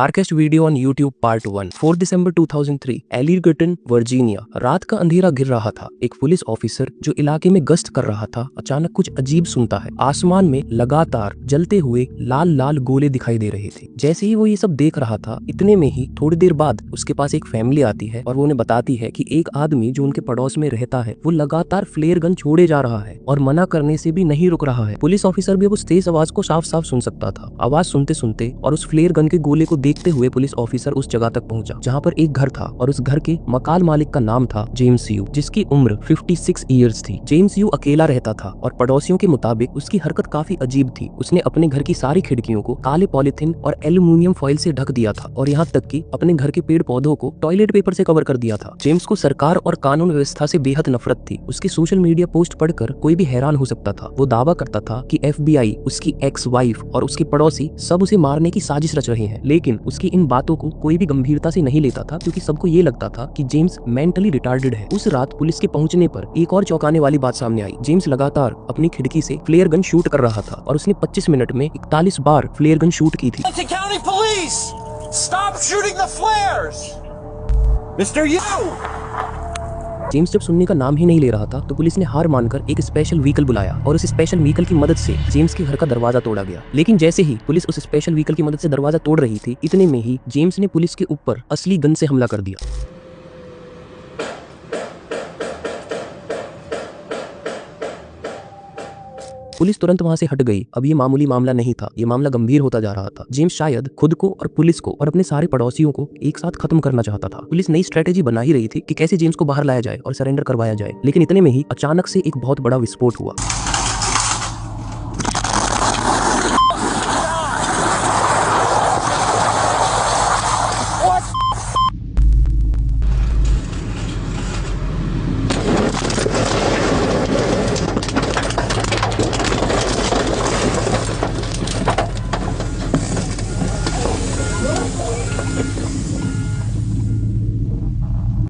Darkest video on YouTube part 1 4 दिसंबर 2003 Arlington Virginia. रात का अंधेरा घिर रहा था। एक पुलिस ऑफिसर जो इलाके में गश्त कर रहा था अचानक कुछ अजीब सुनता है। आसमान में लगातार जलते हुए लाल लाल गोले दिखाई दे रहे थे। जैसे ही वो ये सब देख रहा था इतने में ही थोड़ी देर बाद उसके पास एक फैमिली आती है और वो उन्हें बताती है कि एक आदमी जो उनके पड़ोस में रहता है वो लगातार फ्लेयर गन छोड़े जा रहा है और मना करने से भी नहीं रुक रहा है। पुलिस ऑफिसर भी अब उस तेज आवाज को साफ साफ सुन सकता था। आवाज सुनते सुनते और उस फ्लेयर गन के गोले को देखते हुए पुलिस ऑफिसर उस जगह तक पहुंचा जहां पर एक घर था और उस घर के मकान मालिक का नाम था जेम्स यू, जिसकी उम्र 56 ईयर्स थी। जेम्स यू अकेला रहता था और पड़ोसियों के मुताबिक उसकी हरकत काफी अजीब थी। उसने अपने घर की सारी खिड़कियों को काले पॉलिथीन और एल्यूमिनियम फॉइल से ढक दिया था और यहाँ तक कि अपने घर के पेड़ पौधों को टॉयलेट पेपर से कवर कर दिया था। जेम्स को सरकार और कानून व्यवस्था से बेहद नफरत थी। उसकी सोशल मीडिया पोस्ट पढ़कर कोई भी हैरान हो सकता था। वो दावा करता था कि FBI, उसकी एक्स वाइफ और उसके पड़ोसी सब उसे मारने की साजिश रच रहे हैं, लेकिन उसकी इन बातों को कोई भी गंभीरता से नहीं लेता था क्योंकि सबको ये लगता था कि जेम्स मेंटली रिटार्डेड है। उस रात पुलिस के पहुंचने पर एक और चौंकाने वाली बात सामने आई। जेम्स लगातार अपनी खिड़की से फ्लेयर गन शूट कर रहा था और उसने 25 मिनट में 41 बार फ्लेयर गन शूट की थी। जेम्स जब सुनने का नाम ही नहीं ले रहा था तो पुलिस ने हार मानकर एक स्पेशल व्हीकल बुलाया और उस स्पेशल व्हीकल की मदद से जेम्स के घर का दरवाजा तोड़ा गया। लेकिन जैसे ही पुलिस उस स्पेशल व्हीकल की मदद से दरवाजा तोड़ रही थी इतने में ही जेम्स ने पुलिस के ऊपर असली गन से हमला कर दिया। पुलिस तुरंत वहां से हट गई। अब ये मामूली मामला नहीं था, ये मामला गंभीर होता जा रहा था। जेम्स शायद खुद को और पुलिस को और अपने सारे पड़ोसियों को एक साथ खत्म करना चाहता था। पुलिस नई स्ट्रेटेजी बना ही रही थी कि कैसे जेम्स को बाहर लाया जाए और सरेंडर करवाया जाए। लेकिन इतने में ही अचानक से एक बहुत बड़ा विस्फोट हुआ।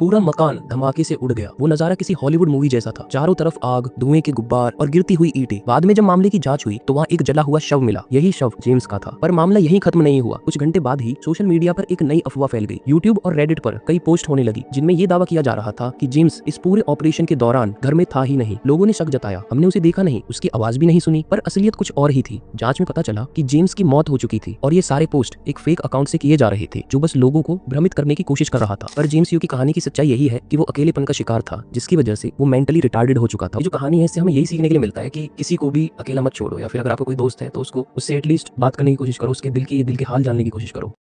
पूरा मकान धमाके से उड़ गया। वो नजारा किसी हॉलीवुड मूवी जैसा था। चारों तरफ आग, धुएं के गुब्बार और गिरती हुई ईंटें। बाद में जब मामले की जांच हुई तो वहाँ एक जला हुआ शव मिला। यही शव जेम्स का था। पर मामला यहीं खत्म नहीं हुआ। कुछ घंटे बाद ही सोशल मीडिया पर एक नई अफवाह फैल गई। यूट्यूब और रेडिट पर कई पोस्ट होने लगी जिनमें ये दावा किया जा रहा था कि जेम्स इस पूरे ऑपरेशन के दौरान घर में था ही नहीं। लोगों ने शक जताया, हमने उसे देखा नहीं, उसकी आवाज भी नहीं सुनी। पर असलियत कुछ और ही थी। जांच में पता चला कि जेम्स की मौत हो चुकी थी और ये सारे पोस्ट एक फेक अकाउंट से किए जा रहे थे जो बस लोगों को भ्रमित करने की कोशिश कर रहा था। पर जेम्स यू की कहानी की सच्चाई यही है कि वो अकेलेपन का शिकार था जिसकी वजह से वो मेंटली रिटार्डेड हो चुका था। ये जो कहानी है इससे हमें यही सीखने के लिए मिलता है कि किसी को भी अकेला मत छोड़ो, या फिर अगर आपका कोई दोस्त है तो उससे एटलीस्ट बात करने की कोशिश करो, उसके दिल के हाल जानने की कोशिश करो।